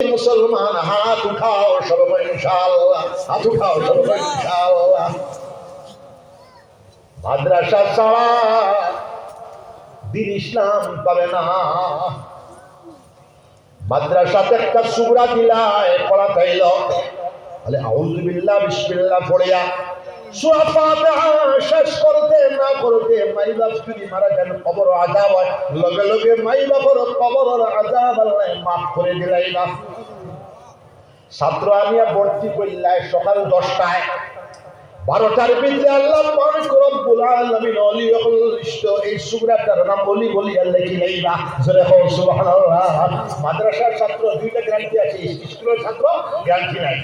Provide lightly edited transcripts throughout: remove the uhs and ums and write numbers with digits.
মুসলমান হাত উঠাও সর্ব ইনশাআল্লাহ, হাত উঠাও সর্ব ইনশাআল্লাহ। মাদ্রাসা ছাড়া দিন ইসলাম পাবে না। মাদ্রাসাতে একটা সূরা দিলায় পড়া তাইল, তাহলে আউযু বিল্লাহ বিসমিল্লাহ পড়িয়া সূরা ফাতিহা শেষ করতে না করতে মাই বাপ যদি মারা যান কবর আযাব হয়, লগে লগে মাই বাপের কবরের আযাব আল্লাহ মাফ করে দিলাই না। ছাত্র আনিয়া ভর্তি করলাই সকাল 10টায়, 12টার ভিতরে আল্লাহ পাক রব্বুল আলামিন ওলিউল লিস্ট এই সূরাটার নাম ওলি বলি আল্লাহ কি লাইবা জোরে হোক সুবহানাল্লাহ। মাদ্রাসার ছাত্র দুইটা গ্যারান্টি আছে, স্কুলের ছাত্র গ্যারান্টি নাই।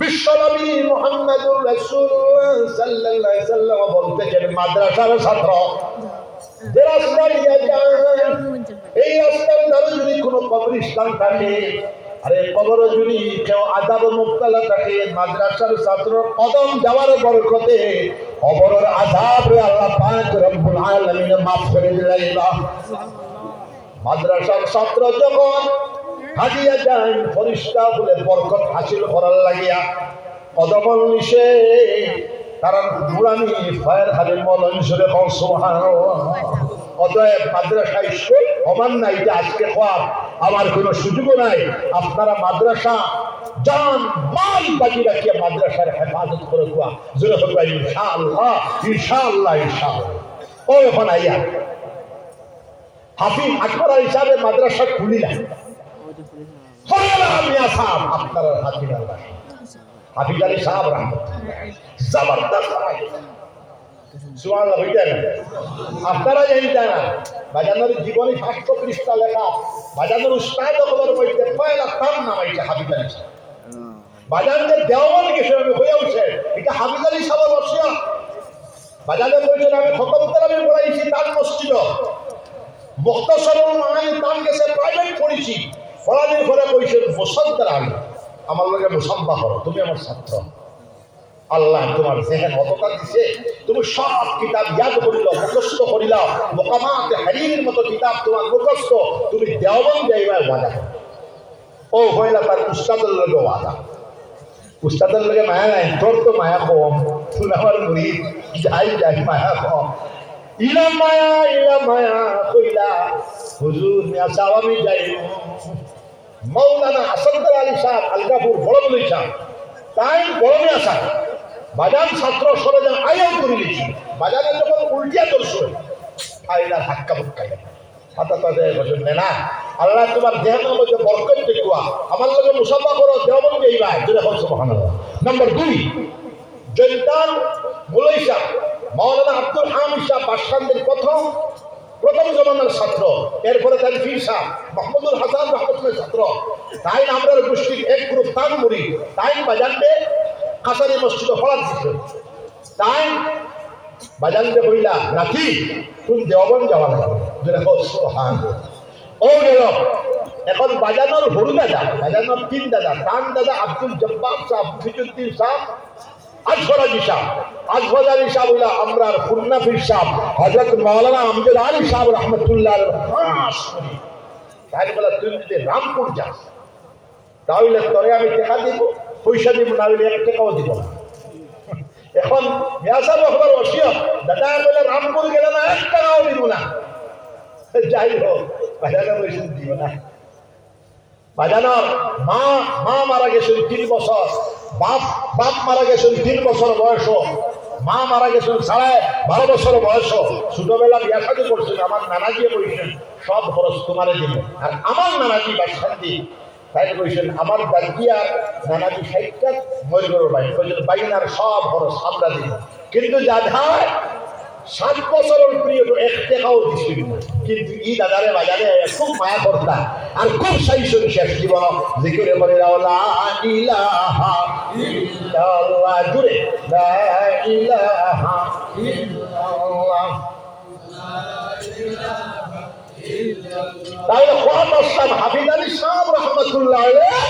বিশ্বনবী মুহাম্মদুর রাসূলুল্লাহ সাল্লাল্লাহু আলাইহি সাল্লাম বলতেছেন, মাদ্রাসার ছাত্র যে রাস্তায় যায় এই রাস্তার ধারে যদি কোনো কবরস্থান থাকে, আরে কবর যদি কেউ আযাব মুক্তালা থাকে, মাদ্রাসার ছাত্র কদম যাওয়ার বরকতে কবরের আযাব আল্লাহ পাক রব্বুল আলামিন মাফ করে দিলেন। মাদ্রাসার ছাত্র যখন হাজিয়া যায় ফরিস্তা বলে বরকত হাসিল করার লাগিয়া কদম নিশে কারণ নুরানি ফায়ার খালি মলন সুরে কও সুবহানাল্লাহ। অতএব মাদ্রাসা স্কুল সমান নাই যে আজকে খাওয়ার আমার কোনো সুযোগও নাই। আপনারা মাদ্রাসা জান মাল বাকি রাখিয়া মাদ্রাসার হেফাজত করে দেওয়া জোরে হবে ইনশাআল্লাহ, ইনশাআল্লাহ, ইনশাআল্লাহ। ও এখন আইয়া হাফিজ আকবর হিসাবে মাদ্রাসা খুলিলাম, আপনারা হাফিজ আল্লাহ হাফিজ আলী সাহেব রহমতুল্লাহ জবরদস্ত সুবহানাল্লাহ বুঝলেন। আপনারা জানেন না বাজানোর জীবনী 500 পৃষ্ঠা লেখা, বাজানোর উস্তাদ খবর বলতে পয়লা তার নাম হইছে হাফিজ আলী সাহেব। বাজানদের দেওয়ান কিছু আমি হয়ে উঠছে এটা হাফিজ আলী সাহেবের ওসিয়া। বাজানে বলছেন আমি খতম তারাবি পড়াইছি তার মসজিদ, মুখতাসারুল মাআনি তার কাছে প্রাইভেট পড়েছি। পড়ানোর পরে কইছেন মুসাদ্দার আলী আমার লগে মুসাম্বা করো, তুমি আমার ছাত্র। আল্লাহ তোমার জেহেন অতটা দিছে, তুমি সব কিতাব ইয়াদ করিলাও, মুখস্থ করিলাও, মোকামাতে হারির মতো কিতাব তোমার মুখস্থ, তুমি দেওবন্দ যাইবার ওয়াদা করো। ও হইলা তার উস্তাদের লগে ওয়াদা। উস্তাদের লগে মায়া নাই, তোর তো মায়া কম, তুই আমার মুরিদ যাই যাই মায়া কম। ইলা মায়া কইলা হুজুর মিয়া সাহেব আমি যাই। মৌলানা হাসানউদ্দিন আলী সাহেব আলগাপুর বড় বলি সাহেব তাই বড় আসা বাজার ছাত্র সরঞ্জাম আয়াও করে নিয়েছি। বাজারে যখন উল্টিয়া করছো আইলা ধাক্কা মুক্কা হাতা তাদের বলছেন না আল্লাহ তোমার দেহের মধ্যে বরকত দেখুয়া আমার লগে মুসাফা করো দেওবন্দ এই ভাই যেটা হচ্ছে সুবহানাল্লাহ। নম্বর 2 জয়দান মুলাই সাহেব মাওলানা আব্দুল হামিদ সাহেব বাসখান্দের প্রথম জমানার ছাত্র, এরপরে তাই ফির সাহেব মাহমুদুল হাসান রহমতুল্লাহ ছাত্র। তাই আমরা গোষ্ঠীর এক গ্রুপ তান মুড়ি তাই বাজানতে কাছারি মসজিদে ফলার দিচ্ছে। তাই বাজানতে বইলা নাকি তুমি দেওবন্দ যাওয়া লাগবে যেটা সুবহানাল্লাহ। ও গেল এখন বাজানোর হরু দাদা, বাজানোর 3 দাদা, তান দাদা আব্দুল জব্বার সাহেব, ফিজুদ্দিন সাহেব, আজফর আলী সাহেব। আজফর আলী সাহেব হইলা আমরার খুলনাফির সাহেব হযরত মাওলানা আমজাদ আলী সাহেব রহমতুল্লাহ তাই বলা তুই যদি রামপুর যাস তাহলে তোরে আমি টাকা দিব, পয়সা দিব, না হলে 1 টাকাও দিব না। এখন মিয়া সাহেব খবর ওসিয়ত দাদা বলে রামপুর গেলে না 1 টাকাও দিব না। যাই হোক বাজানো পয়সা দিব না। বাজানোর মা মারা গেছেন 3 বছর, বাপ মারা গেছেন 3 বছর বয়স, মা মারা গেছেন 12.5 বছর বয়স। ছোটবেলা বিয়া শাদী করছেন, আমার নানাজি বলছেন সব খরচ তোমারে দিব। আর আমার নানাজি বাসান্তি তাই বলছেন আমার দাদি আর নানাজি 60টা মরিগর ভাই বাইনার সব খরচ আমরা দিব। কিন্তু দাদার 7 বছরের প্রিয় 1 টাকাও দিছিল না। কিন্তু এই দাদারে বাজারে খুব মায়া করতা আর খুব সাইসন শেষ জীবন জিকিরে করে লা ইলাহা ইল্লাল্লাহ জুড়ে লা ইলাহা ইল্লাল্লাহ তাহলে খোয়াত আসলাম হাফিজ আলী সাহেব রহমতুল্লাহ আলাইহি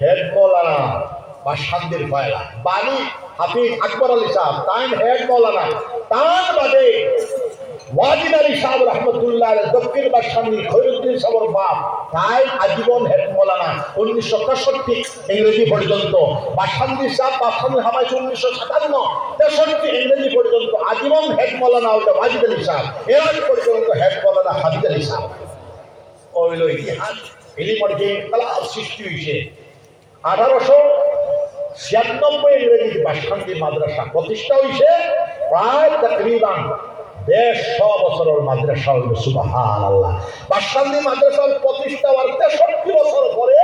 হেড মৌলানা বাসখান্দের পয়লা বাণী হাফিজ আকবর আলী সাহেব তাই হেড মৌলানা তার বাদে ওয়াজিদ আলী সাহেব রহমতুল্লাহ দক্ষিণ বাদশাহী খৈরুদ্দিন সাহেবের বাপ তাই আজীবন হেড মৌলানা 1963 ইংরেজি পর্যন্ত বাদশাহী সাহেব বাদশাহী হামাইশ 1957 63 ইংরেজি পর্যন্ত আজীবন হেড মৌলানা হলো ওয়াজিদ আলী সাহেব এর আগে পর্যন্ত হেড মৌলানা হামিদ আলী সাহেব ওইল ইতিহাস এলিমর যে ক্লাস সৃষ্টি হয়েছে 1896 ইংরেজি বাদশাহী মাদ্রাসা প্রতিষ্ঠা হয়েছে প্রায় তকরিবান 150 বছরের মাদ্রাসা হইল সুবহানাল্লাহ বাদশাহী মাদ্রাসার প্রতিষ্ঠা হওয়ার 63 বছর পরে